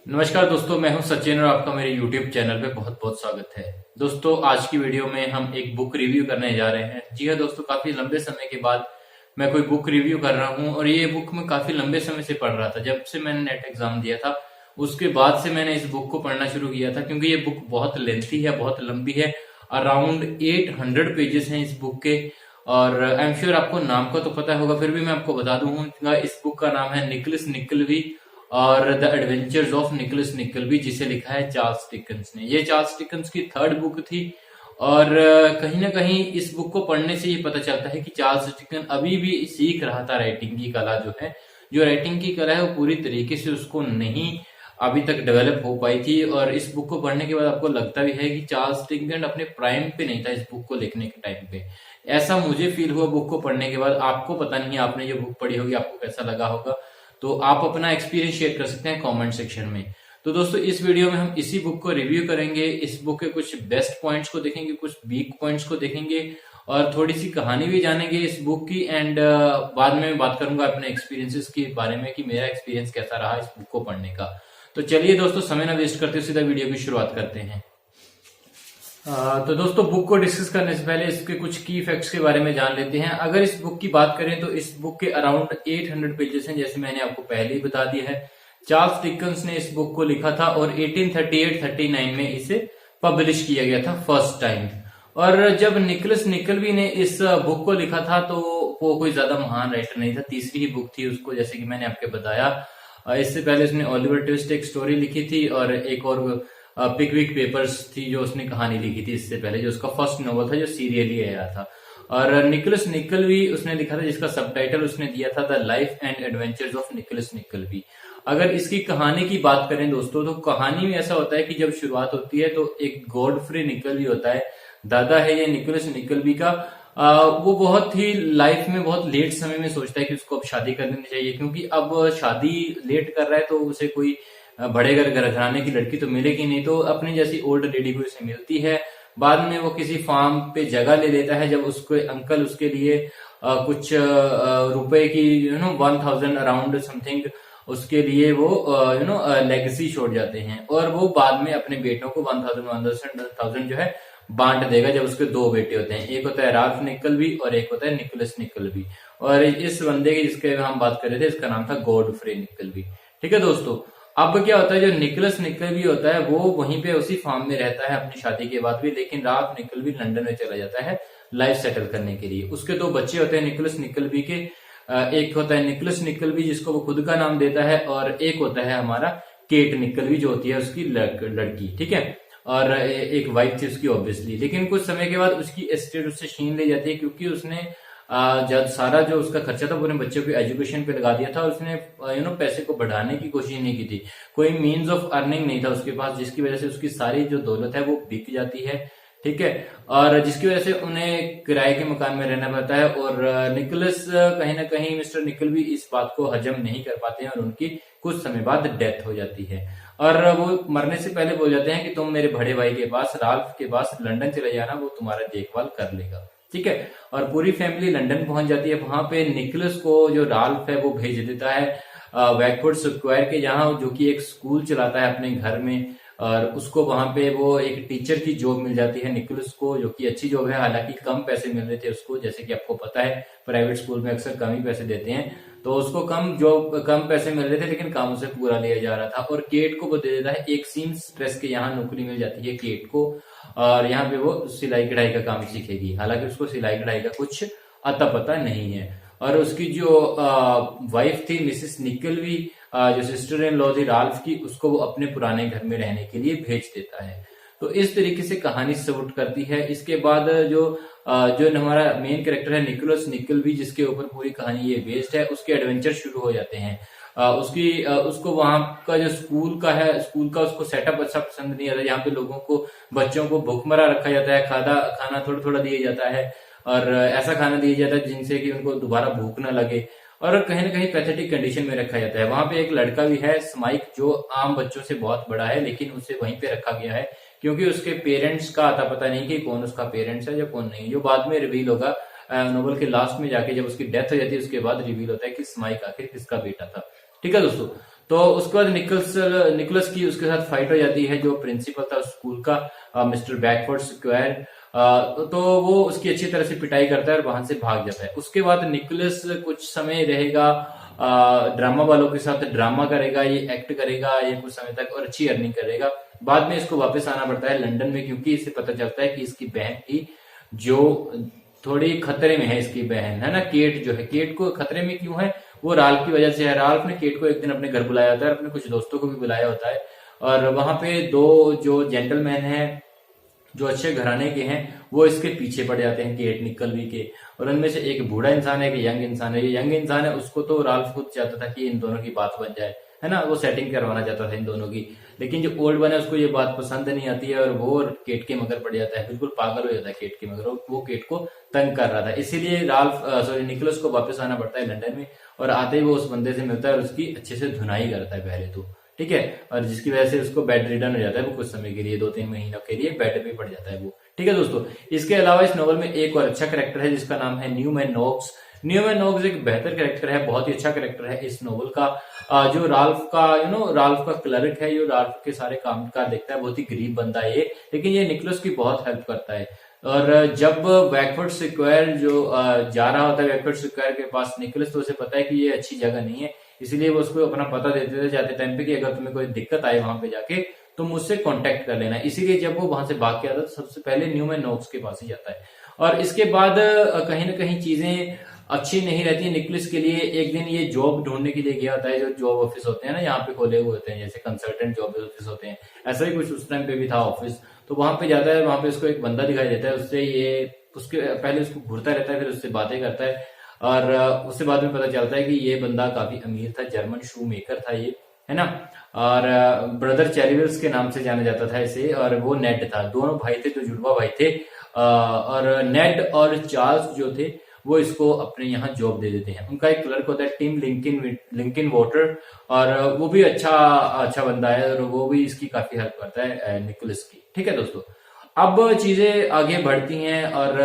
नमस्कार दोस्तों, मैं हूं सचिन और आपका मेरे YouTube चैनल पे बहुत बहुत स्वागत है। दोस्तों, आज की वीडियो में हम एक बुक रिव्यू करने जा रहे हैं। जी हाँ दोस्तों, काफी लंबे समय के बाद मैं कोई बुक रिव्यू कर रहा हूं और ये बुक मैं काफी लंबे समय से पढ़ रहा था। जब से मैंने नेट एग्जाम दिया था उसके बाद से मैंने इस बुक को पढ़ना शुरू किया था, क्योंकि ये बुक बहुत लेंथी है, बहुत लंबी है। अराउंड 800 पेजेस हैं इस बुक के। और आई एम श्योर आपको नाम का तो पता होगा, फिर भी मैं आपको बता दूंगा। इस बुक का नाम है निकोलस निकलबी और द एडवेंचर्स ऑफ निकोलस निकलबी, जिसे लिखा है चार्ल्स डिकन्स ने। ये चार्ल्स डिकन्स की थर्ड बुक थी। और कहीं ना कहीं इस बुक को पढ़ने से ये पता चलता है कि चार्ल्स डिकन अभी भी सीख रहा था राइटिंग की कला जो है। जो राइटिंग की कला है वो पूरी तरीके से उसको नहीं अभी तक डेवलप हो पाई थी। और इस बुक को पढ़ने के बाद आपको लगता भी है कि चार्ल्स डिकन अपने प्राइम पे नहीं था इस बुक को लिखने के टाइम पे। ऐसा मुझे फील हुआ बुक को पढ़ने के बाद। आपको पता नहीं, आपने जो बुक पढ़ी होगी आपको कैसा लगा होगा, तो आप अपना एक्सपीरियंस शेयर कर सकते हैं कमेंट सेक्शन में। तो दोस्तों, इस वीडियो में हम इसी बुक को रिव्यू करेंगे। इस बुक के कुछ बेस्ट पॉइंट्स को देखेंगे, कुछ वीक पॉइंट्स को देखेंगे और थोड़ी सी कहानी भी जानेंगे इस बुक की। एंड बाद में मैं बात करूंगा अपने एक्सपीरियंसेस के बारे में कि मेरा एक्सपीरियंस कैसा रहा इस बुक को पढ़ने का। तो चलिए दोस्तों, समय ना वेस्ट करते सीधा वीडियो की शुरुआत करते हैं। तो दोस्तों, बुक को डिस्कस करने से पहले इसके कुछ की फैक्ट्स के बारे में जान लेते हैं। अगर इस बुक की बात करें तो इस बुक के अराउंड 800 पेजेस हैं, जैसे मैंने आपको पहले ही बता दिया है। चार्ल्स डिकन्स ने इस बुक को लिखा था और 1838-39 में इसे पब्लिश किया गया था फर्स्ट टाइम। और जब निकोलस निकलबी ने इस बुक को लिखा था तो वो कोई ज्यादा महान राइटर नहीं था, तीसरी ही बुक थी उसको, जैसे कि मैंने आपको बताया। इससे पहले उसने ओलिवर ट्विस्ट एक स्टोरी लिखी थी और एक और पिकविक पेपर्स थी जो उसने कहानी लिखी थी इससे पहले, जो उसका फर्स्ट नॉवल था जो सीरियली आया था। और निकोलस निकलबी उसने लिखा था, जिसका सबटाइटल उसने दिया था the life and adventures of Nicholas Nickleby. अगर इसकी कहानी की बात करें दोस्तों, तो कहानी में ऐसा होता है कि जब शुरुआत होती है तो एक गॉडफ्रे निकलबी होता है, दादा है ये निकोलस निकलबी का। वो बहुत ही लाइफ में बहुत लेट समय में सोचता है कि उसको अब शादी कर देनी चाहिए, क्योंकि अब शादी लेट कर रहा है तो उसे कोई बड़े घर घराने की लड़की तो मिलेगी नहीं। तो अपनी जैसी ओल्ड लेडी को उसे मिलती है। बाद में वो किसी फार्म पे जगह ले लेता है, जब उसके अंकल उसके लिए कुछ रुपए की 1000 अराउंड समथिंग उसके लिए वो लेगेसी छोड़ जाते हैं। और वो बाद में अपने बेटों को 1000 जो है बांट देगा, जब उसके दो बेटे होते हैं। एक होता है राल्फ निकलबी और एक होता है निकोलस निकलबी। और इस बंदे की जिसके हम बात कर रहे थे, इसका नाम था गॉडफ्रे निकलबी। ठीक है दोस्तों, अब क्या होता है, जो निकोलस निकलबी होता है वो वहीं पे उसी फार्म में रहता है अपनी शादी के बाद भी, लेकिन राल्फ निकलबी लंदन में चला जाता है लाइफ सेटल करने के लिए। उसके दो बच्चे होते हैं निकोलस निकलबी के। एक होता है निकोलस निकलबी जिसको वो खुद का नाम देता है, और एक होता है हमारा केट निकलबी जो होती है उसकी लड़की। ठीक है, और एक वाइफ थी उसकी ऑब्वियसली। लेकिन कुछ समय के बाद उसकी एस्टेट उससे छीन ली जाती है, क्योंकि उसने जब सारा जो उसका खर्चा था वो अपने बच्चों के एजुकेशन पे लगा दिया था। और उसने पैसे को बढ़ाने की कोशिश नहीं की थी। कोई मीन्स ऑफ अर्निंग नहीं था उसके पास, जिसकी वजह से उसकी सारी जो दौलत है वो बिक जाती है। ठीक है, और जिसकी वजह से उन्हें किराए के मकान में रहना पड़ता है। और निकोलस कहीं ना कहीं मिस्टर निकलबी इस बात को हजम नहीं कर पाते हैं और उनकी कुछ समय बाद डेथ हो जाती है। और वो मरने से पहले बोल जाते हैं कि तुम मेरे बड़े भाई के पास, राल्फ के पास लंदन चले जाना, वो तुम्हारा देखभाल कर लेगा। ठीक है, और पूरी फैमिली लंदन पहुंच जाती है। वहां पे निकोलस को जो राल्फ है वो भेज देता है वैकफोर्ड स्क्वायर के, जहां जो कि एक स्कूल चलाता है अपने घर में। और उसको वहां पे वो एक टीचर की जॉब मिल जाती है निकोलस को, जो कि अच्छी जॉब है। हालांकि कम पैसे मिल रहे थे उसको, जैसे कि आपको पता है प्राइवेट स्कूल में अक्सर कम ही पैसे देते हैं। तो उसको कम पैसे मिल रहे थे, लेकिन काम उसे पूरा लिया जा रहा था। और केट को वो दे देता है एक सीम्स प्रेस के, यहाँ नौकरी मिल जाती है केट को। और यहाँ पे वो सिलाई कढ़ाई का काम सीखेगी। हालांकि उसको सिलाई कढ़ाई का कुछ अता पता नहीं है। और उसकी जो वाइफ थी मिसेस निकलबी, जो सिस्टर इन लॉ थी राल्फ की, उसको वो अपने पुराने घर में रहने के लिए भेज देता है। तो इस तरीके से कहानी सपोर्ट करती है। इसके बाद जो हमारा मेन कैरेक्टर है निकोलस निकलबी, जिसके ऊपर पूरी कहानी ये बेस्ड है, उसके एडवेंचर शुरू हो जाते हैं। उसको वहां का जो स्कूल का उसको सेटअप अच्छा पसंद नहीं आता। यहाँ पे लोगों को, बच्चों को भूखमरा रखा जाता है, खाना थोड़ा थोड़ा दिया जाता है। और ऐसा खाना दिया जाता है जिनसे कि उनको दोबारा भूख ना लगे। और कहीं ना कहीं पैथेटिक कंडीशन में रखा जाता है। वहां पे एक लड़का भी है स्माइक, जो आम बच्चों से बहुत बड़ा है, लेकिन उसे वहीं पे रखा गया है क्योंकि उसके पेरेंट्स का आता पता नहीं कि कौन उसका पेरेंट्स है या कौन नहीं, जो बाद में रिवील होगा। नोवेल के लास्ट में जाके जब उसकी डेथ हो जाती है उसके बाद रिवील होता है कि स्माइक आखिर किसका बेटा था। ठीक है दोस्तों, तो उसके बाद निकोलस की उसके साथ फाइट हो जाती है, जो प्रिंसिपल था स्कूल का, मिस्टर बैकफोर्ड स्क्वायर। तो वो उसकी अच्छी तरह से पिटाई करता है और वहां से भाग जाता है। उसके बाद निकोलस कुछ समय रहेगा ड्रामा वालों के साथ, ड्रामा करेगा, ये एक्ट करेगा ये कुछ समय तक और अच्छी अर्निंग करेगा। बाद में इसको वापस आना पड़ता है लंदन में, क्योंकि इसे पता चलता है कि इसकी बहन की जो थोड़ी खतरे में है, इसकी बहन है ना केट जो है, केट को खतरे में क्यों है, वो राल्फ की वजह से है। राल्फ ने केट को एक दिन अपने घर बुलाया होता है, अपने कुछ दोस्तों को भी बुलाया होता है, और वहां पे दो जो जेंटलमैन हैं जो अच्छे घराने के हैं वो इसके पीछे पड़ जाते हैं केट निकलवी के। और उनमें से एक बूढ़ा इंसान है, एक यंग इंसान है। ये यंग इंसान है, उसको तो राल्फ खुद चाहता था कि इन दोनों की बात बन जाए, है ना, वो सेटिंग करवाना चाहता था इन दोनों की। लेकिन जो ओल्ड वन है उसको ये बात पसंद नहीं आती है और वो केट के मगर पड़ जाता है, बिल्कुल पागल हो जाता है केट के मगर, वो केट को तंग कर रहा था। इसीलिए निकोलस को वापस आना पड़ता है लंदन में, और आते ही वो उस बंदे से मिलता है और उसकी अच्छे से धुनाई करता है पहले तो, ठीक है, और जिसकी वजह से उसको बेड रिडन हो जाता है वो कुछ समय के लिए, 2-3 महीनों के लिए बेड पे पड़ जाता है वो, ठीक है दोस्तों। इसके अलावा इस नॉवल में एक और अच्छा कैरेक्टर है जिसका नाम है न्यूमैन नोक्स। न्यूमैन नोक्स एक बेहतर कैरेक्टर है, बहुत ही अच्छा कैरेक्टर है इस नॉवल का। जो राल्फ का राल्फ का क्लर्क है, जो राल्फ के सारे काम काज देखता है, बहुत ही गरीब बंदा है ये, लेकिन ये निकोलस की बहुत हेल्प करता है। और जब बैकवर्ड स्क्वायर जो जा रहा होता है बैकवर्ड स्क्वायर के पास निकोलस, तो उसे पता है कि ये अच्छी जगह नहीं है, इसीलिए वो उसको अपना पता देते थे जाते टाइम पे कि अगर तुम्हें कोई दिक्कत आए वहां पे जाके तो मुझसे कांटेक्ट कर लेना। इसीलिए जब वो वहां से भाग के आता है तो सबसे पहले न्यूमैन नोक्स के पास ही जाता है। और इसके बाद कहीं ना कहीं चीजें अच्छी नहीं रहती है निकोलस के लिए। एक दिन ये जॉब ढूंढने के लिए गया होता है, जो जॉब ऑफिस होते हैं ना यहाँ पे खोले हुए होते हैं, जैसे कंसल्टेंट जॉब ऑफिस होते हैं, ऐसा ही कुछ उस टाइम पे भी था ऑफिस। तो वहां पे जाता है, वहां पे उसको एक बंदा दिखाई देता है, उससे ये उसके पहले उसको घूरता रहता है, फिर उससे बातें करता है, और उससे बाद में पता चलता है कि ये बंदा काफी अमीर था, जर्मन शू मेकर था ये, है ना, और ब्रदर चैरिवल्स के नाम से जाना जाता था इसे। और वो नेड था, दोनों भाई थे जो जुड़वा भाई थे, और नेड और चार्ल्स जो थे वो इसको अपने यहाँ जॉब दे देते हैं। उनका एक क्लर्क होता है टिम लिंकिन वाटर, और वो भी अच्छा अच्छा बंदा है, और वो भी इसकी काफी हेल्प करता है निकोलस की, ठीक है दोस्तों। अब चीजें आगे बढ़ती हैं और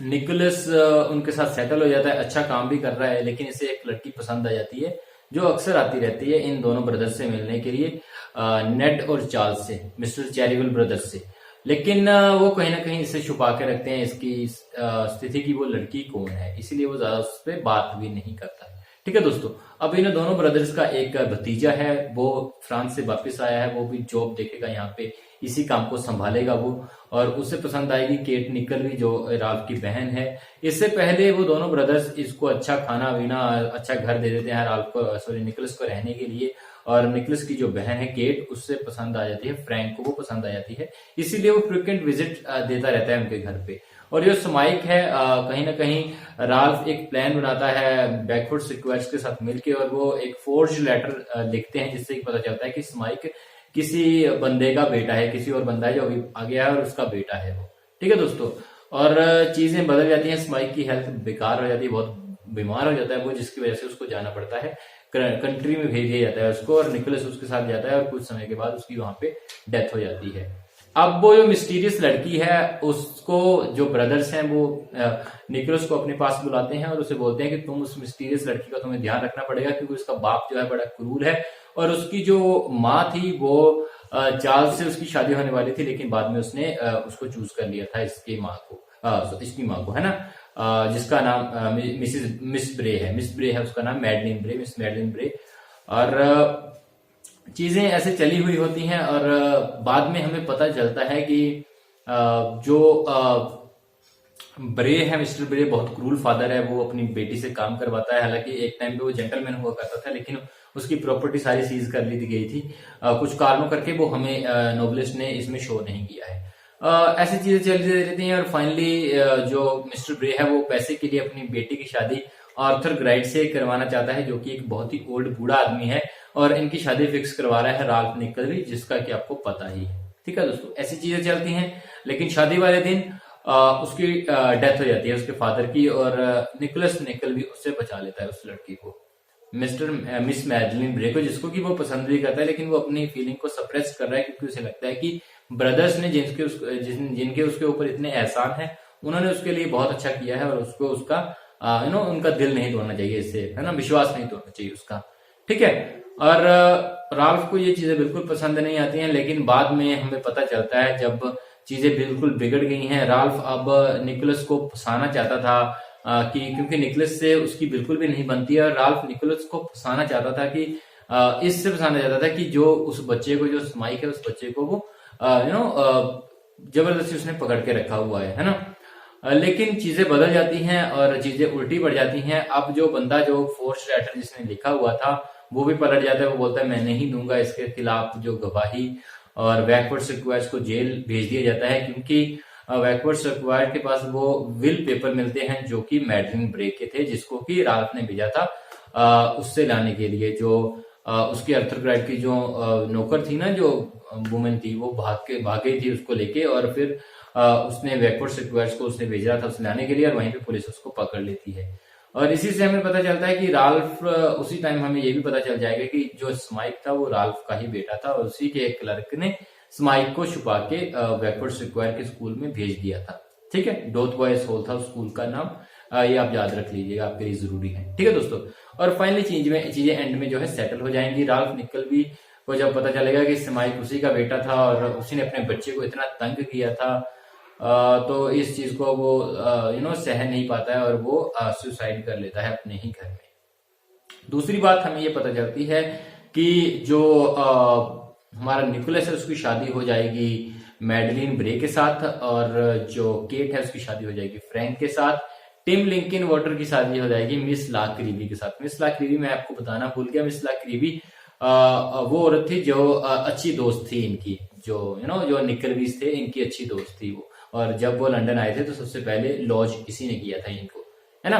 निकोलस उनके साथ सेटल हो जाता है, अच्छा काम भी कर रहा है, लेकिन इसे एक लड़की पसंद आ जाती है जो अक्सर आती रहती है इन दोनों ब्रदर्स से मिलने के लिए, नेड और चार्ल्स से, मिस्टर चैरिवल ब्रदर्स से। लेकिन वो कहीं ना कहीं इसे छुपा के रखते हैं इसकी स्थिति की वो लड़की कौन है, इसीलिए वो ज्यादा उस पर बात भी नहीं करता, ठीक है दोस्तों। अब इन दोनों ब्रदर्स का एक भतीजा है, वो फ्रांस से वापस आया है, वो भी जॉब देखेगा यहाँ पे, इसी काम को संभालेगा वो, और उसे पसंद आएगी केट निकलवी जो राल्फ की बहन है। इससे पहले वो दोनों ब्रदर्स इसको अच्छा खाना पीना, अच्छा घर दे देते हैं राल्फ को, निकोलस को रहने के लिए। और निकोलस की जो बहन है केट, उससे पसंद आ जाती है फ्रैंक को, वो पसंद आ जाती है, इसीलिए वो फ्रिक्वेंट विजिट देता रहता है उनके घर पे। और जो स्माइक है, कहीं ना कहीं राल्फ एक प्लान बनाता है बैकवर्ड स्क्वायर्स के साथ मिलके, और वो एक फोर्ज लेटर लिखते हैं जिससे पता चलता है कि स्माइक किसी बंदे का बेटा है, किसी और बंदा है जो अभी आ गया है और उसका बेटा है वो, ठीक है दोस्तों। और चीजें बदल जाती हैं, स्माइक की हेल्थ बेकार हो जाती है, बहुत बीमार हो जाता है वो, जिसकी वजह से उसको जाना पड़ता है, कंट्री में भेज दिया जाता है उसको, और निकोलस उसके साथ जाता है, और कुछ समय के बाद उसकी वहां पे डेथ हो जाती है। अब वो जो मिस्टीरियस लड़की है, उसको जो ब्रदर्स हैं वो निकोलस को अपने पास बुलाते हैं और उसे बोलते हैं कि तुम उस मिस्टीरियस लड़की का तुम्हें ध्यान रखना पड़ेगा, क्योंकि उसका बाप जो है बड़ा क्रूर है, और उसकी जो माँ थी वो चार्ल्स से उसकी शादी होने वाली थी, लेकिन बाद में उसने उसको चूज कर लिया था, इसकी माँ को, है ना, जिसका नाम मिस ब्रे है उसका नाम, मिस मैडलिन ब्रे। और चीजें ऐसे चली हुई होती हैं, और बाद में हमें पता चलता है कि जो ब्रे है, मिस्टर ब्रे बहुत क्रूल फादर है, वो अपनी बेटी से काम करवाता है। हालांकि एक टाइम पे वो जेंटलमैन हुआ करता था, लेकिन उसकी प्रॉपर्टी सारी सीज कर ली गई थी कुछ कारणों करके, वो हमें नोवेलिस्ट ने इसमें शो नहीं किया है। ऐसी चीजें चलती रहती हैं, और फाइनली जो मिस्टर ब्रे है वो पैसे के लिए अपनी बेटी की शादी आर्थर ग्राइड से करवाना चाहता है, जो कि एक बहुत ही ओल्ड बूढ़ा आदमी है, और इनकी शादी फिक्स करवा रहा है राल्फ निकलवी, जिसका कि आपको पता ही है, ठीक है दोस्तों। ऐसी चीजें चलती हैं, लेकिन शादी वाले दिन उसकी डेथ हो जाती है उसके फादर की, और निकोलस निकलवी उससे बचा लेता है उस लड़की को, मिस मैडलिन ब्रे को, जिसको कि वो पसंद भी करता है, लेकिन वो अपनी फीलिंग को सप्रेस कर रहा है, क्योंकि उसे लगता है कि ब्रदर्स ने जिनके उसके ऊपर इतने एहसान है, उन्होंने उसके लिए बहुत अच्छा किया है, और उसको उसका उनका दिल नहीं तोड़ना चाहिए इससे, है ना, विश्वास नहीं तोड़ना चाहिए उसका, ठीक है। और राल्फ को ये चीजें बिल्कुल पसंद नहीं आती हैं, लेकिन बाद में हमें पता चलता है जब चीजें बिल्कुल बिगड़ गई हैं। राल्फ अब निकोलस को फंसाना चाहता था कि क्योंकि निकोलस से उसकी बिल्कुल भी नहीं बनती है, और राल्फ निकोलस को फंसाना चाहता था कि इससे फंसाना चाहता था कि जो उस बच्चे को, जो स्माइक है, उस बच्चे को वो जबरदस्ती उसने पकड़ के रखा हुआ है ना। लेकिन चीजें बदल जाती हैं और चीजें उल्टी पड़ जाती हैं। अब जो बंदा, जो फोर्स राइटर जिसने लिखा हुआ था, वो भी पलट जाता है। वो बोलता है मैं नहीं दूंगा इसके खिलाफ जो गवाही, और बैकवर्ड स्क्वायर्स को जेल भेज दिया जाता है, क्योंकि बैकवर्ड स्क्वायर के पास वो विल पेपर मिलते हैं जो कि मैडलिन ब्रे के थे, जिसको कि राल्फ ने भेजा था उससे लाने के लिए। जो उसकी अर्थर ग्राइड की जो नौकर थी ना, जो वुमेन थी, वो भागे थी उसको लेके, और फिर उसने बैकवर्ड स्क्वायर्स को उसने भेजा था उसे लाने के लिए, और वहीं पे पुलिस उसको पकड़ लेती है। और इसी से हमें पता चलता है कि राल्फ, उसी टाइम हमें ये भी पता चल जाएगा कि जो स्माइक था वो राल्फ का ही बेटा था, और उसी के एक क्लर्क ने स्माइक को छुपा के बैकवर्ड स्क्वायर के स्कूल में भेज दिया था। ठीक है, डोथ बॉयज हॉल था उस स्कूल का नाम। ये आप याद रख लीजिएगा, आपके लिए जरूरी है। ठीक है दोस्तों, और फाइनली चीजें एंड में जो है सेटल हो जाएंगी। राल्फ निकलबी को जब पता चलेगा कि स्माइक उसी का बेटा था और उसी ने अपने बच्चे को इतना तंग किया था, तो इस चीज को वो सह नहीं पाता है और वो सुसाइड कर लेता है अपने ही घर में। दूसरी बात हमें ये पता चलती है कि जो हमारा निकोलस है उसकी शादी हो जाएगी मैडलिन ब्रे के साथ, और जो केट है उसकी शादी हो जाएगी फ्रैंक के साथ। टिम लिंकन वाटर की शादी हो जाएगी मिस ला क्रीवी के साथ। मिस ला क्रीवी मैं आपको बताना भूल गया, मिस ला क्रीवी वो औरत थी जो अच्छी दोस्त थी इनकी, जो जो निकलवीज थे इनकी अच्छी दोस्त थी वो। और जब वो लंदन आए थे तो सबसे पहले लॉज इसी ने किया था इनको, है ना।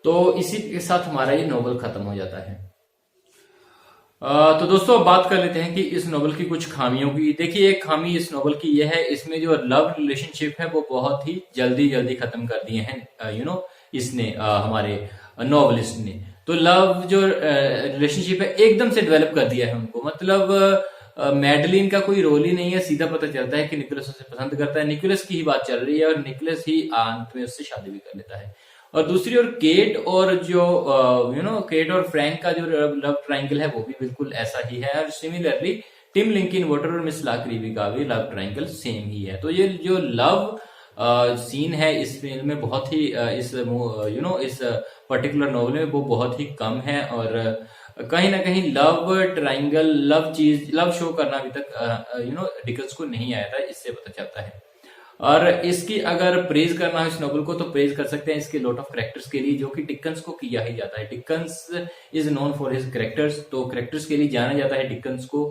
तो इसी के साथ हमारा ये नॉवल खत्म हो जाता है। तो दोस्तों अब बात कर लेते हैं कि इस नॉवल की कुछ खामियों की। देखिए, एक खामी इस नॉवल की यह है, इसमें जो लव रिलेशनशिप है वो बहुत ही जल्दी खत्म कर दिए हैं इसने हमारे नॉवलिस्ट ने। तो लव जो रिलेशनशिप है एकदम से डेवलप कर दिया है उनको, मतलब मैडलिन का कोई रोल ही नहीं है। सीधा पता चलता है कि निकोलस उसे पसंद करता है, निकोलस की ही बात चल रही है, और निकोलस ही अंत में उससे शादी भी कर लेता है। और दूसरी ओर केट और जो केट और फ्रैंक का जो लव ट्रायंगल है वो भी बिल्कुल ऐसा ही है। और सिमिलरली टिम लिंकन वाटर और मिस ला क्रीवी का भी लव ट्रायंगल सेम ही है। तो ये जो लव सीन है इस फिल्म में बहुत ही इस पर्टिकुलर नॉवल में वो बहुत ही कम है, और कहीं ना कहीं लव ट्रायंगल, लव शो करना अभी तक डिकन्स को नहीं आया था, इससे पता चलता है। और इसकी अगर प्रेज करना है इस नॉवल को तो प्रेज कर सकते हैं इसके लॉट ऑफ कैरेक्टर्स के लिए, जो कि डिकन्स को किया ही जाता है। Dickens is known for his characters, तो कैरेक्टर्स के लिए जाना जाता है डिकन्स को।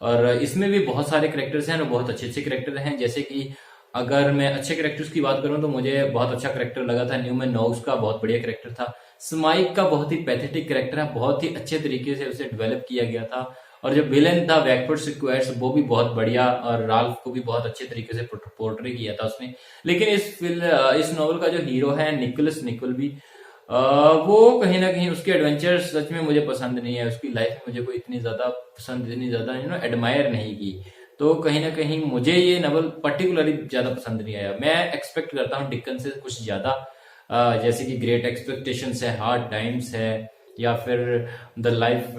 और इसमें भी बहुत सारे कैरेक्टर्स हैं और बहुत अच्छे अच्छे कैरेक्टर हैं। जैसे कि अगर मैं अच्छे कैरेक्टर्स की बात करूं तो मुझे बहुत अच्छा कैरेक्टर लगा था न्यूमैन नोक्स का, बहुत बढ़िया कैरेक्टर था। स्माइक का बहुत ही पैथेटिक कैरेक्टर है, बहुत ही अच्छे तरीके से उसे डेवलप किया गया था। और जो विलेन था बैकवर्ड स्क्वायर्स वो भी बहुत बढ़िया, और राल्फ को भी बहुत अच्छे तरीके से पोर्ट्रे किया था उसने। लेकिन इस नॉवल का जो हीरो है निकोलस निकोलबी, वो कहीं ना कहीं उसके एडवेंचर सच में मुझे पसंद नहीं है। उसकी लाइफ में मुझे कोई इतनी ज्यादा एडमायर नहीं की। तो कहीं ना कहीं मुझे ये नॉवल पर्टिकुलरली ज्यादा पसंद नहीं आया। मैं एक्सपेक्ट करता हूँ डिकन से कुछ ज्यादा, जैसे कि ग्रेट एक्सपेक्टेशंस है, हार्ड टाइम्स है, या फिर द लाइफ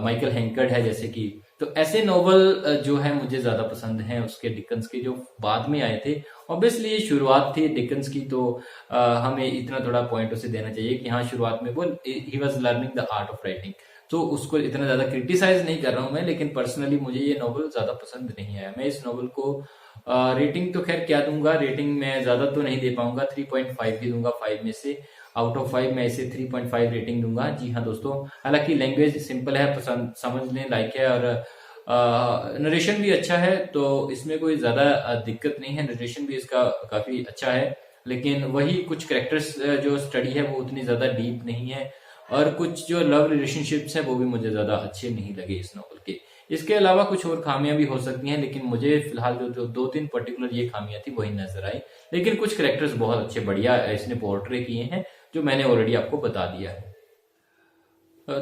माइकल हैंकर्ड है जैसे कि। तो ऐसे नोवेल जो है मुझे ज्यादा पसंद हैं उसके, डिकन्स के जो बाद में आए थे। ऑब्वियसली ये शुरुआत थी डिकन्स की, तो हमें इतना थोड़ा पॉइंट उसे देना चाहिए कि हाँ शुरुआत में वो he was learning the art of writing. तो उसको इतना ज्यादा क्रिटिसाइज नहीं कर रहा हूं मैं, लेकिन पर्सनली मुझे ये नॉवल ज्यादा पसंद नहीं आया। मैं इस नॉवल को रेटिंग तो खैर क्या दूंगा, रेटिंग मैं ज्यादा तो नहीं दे पाऊंगा, 3.5 ही दूंगा 5 में से। आउट ऑफ 5 मैं इसे 3.5 रेटिंग दूंगा। जी हाँ दोस्तों, हालांकि लैंग्वेज सिंपल है, पसंद समझने लायक है, और नरेशन भी अच्छा है, तो इसमें कोई ज्यादा दिक्कत नहीं है। नरेशन भी इसका काफी अच्छा है, लेकिन वही कुछ कैरेक्टर्स जो स्टडी है वो उतनी ज्यादा डीप नहीं है, और कुछ जो लव रिलेशनशिप्स है वो भी मुझे ज्यादा अच्छे नहीं लगे इस नॉवल के। इसके अलावा कुछ और खामियां भी हो सकती हैं, लेकिन मुझे फिलहाल जो 2-3 पर्टिकुलर ये खामियां थी वही नजर आई। लेकिन कुछ कैरेक्टर्स बहुत अच्छे बढ़िया इसने पोर्ट्रे किए हैं, जो मैंने ऑलरेडी आपको बता दिया है।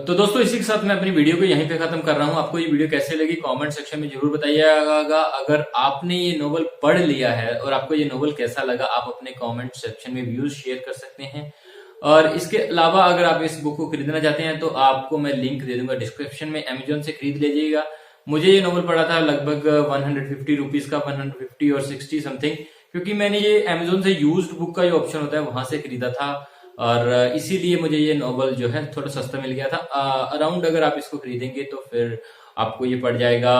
तो दोस्तों इसी के साथ मैं अपनी वीडियो को यहीं पे खत्म कर रहा हूं। आपको ये वीडियो कैसे लगी कमेंट सेक्शन में जरूर बताइएगा। अगर आपने ये नोवेल पढ़ लिया है और आपको ये नोवेल कैसा लगा, आप अपने कमेंट सेक्शन में व्यूज शेयर कर सकते हैं। और इसके अलावा अगर आप इस बुक को खरीदना चाहते हैं तो आपको मैं लिंक दे दूंगा डिस्क्रिप्शन में, अमेजोन से खरीद लीजिएगा। मुझे ये नॉवल पड़ा था लगभग 150 रुपीज का, 150 और 60 समथिंग, क्योंकि मैंने ये अमेजोन से यूज्ड बुक का जो ऑप्शन होता है वहां से खरीदा था, और इसीलिए मुझे ये नॉवल जो है थोड़ा सस्ता मिल गया था। अराउंड अगर आप इसको खरीदेंगे तो फिर आपको ये पड़ जाएगा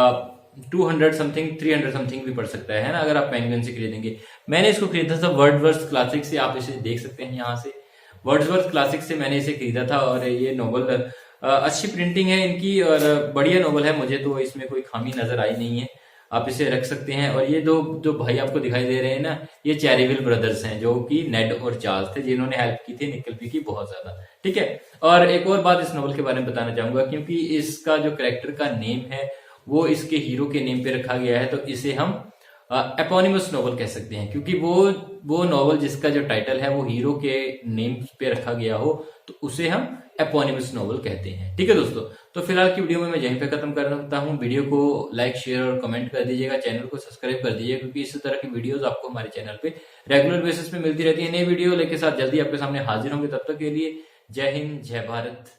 200 समथिंग, 300 समथिंग भी पड़ सकता है ना, अगर आप पेंगुइन से खरीदेंगे। मैंने इसको खरीदा था वर्ड्सवर्थ क्लासिक से, आप इसे देख सकते हैं यहाँ से, वर्ड्सवर्थ क्लासिक से मैंने इसे खरीदा था। और ये नॉवल अच्छी प्रिंटिंग है इनकी और बढ़िया नॉवल है, मुझे तो इसमें कोई खामी नजर आई नहीं है, आप इसे रख सकते हैं। और ये दो जो भाई आपको दिखाई दे रहे हैं ना, ये चैरीविल ब्रदर्स हैं, जो कि नेड और चार्ल्स थे, जिन्होंने हेल्प की थी निकल्पी की बहुत ज्यादा। ठीक है, और एक और बात इस नॉवल के बारे में बताना चाहूंगा, क्योंकि इसका जो कैरेक्टर का नेम है वो इसके हीरो के नेम पे रखा गया है, तो इसे हम एपोनिमस नॉवल कह सकते हैं, क्योंकि वो नॉवल जिसका जो टाइटल है वो हीरो के नेम पे रखा गया हो तो उसे हम एपोनिमस नॉवल कहते हैं। ठीक है दोस्तों, तो फिलहाल की वीडियो में मैं यहीं पे खत्म करता हूँ। वीडियो को लाइक, शेयर और कमेंट कर दीजिएगा, चैनल को सब्सक्राइब कर दीजिएगा, क्योंकि इस तरह की वीडियोस आपको हमारे चैनल पे रेगुलर बेसिस पे मिलती रहती है। नई वीडियो लेके साथ जल्दी आपके सामने हाजिर होंगे, तब तक के लिए जय हिंद, जय भारत।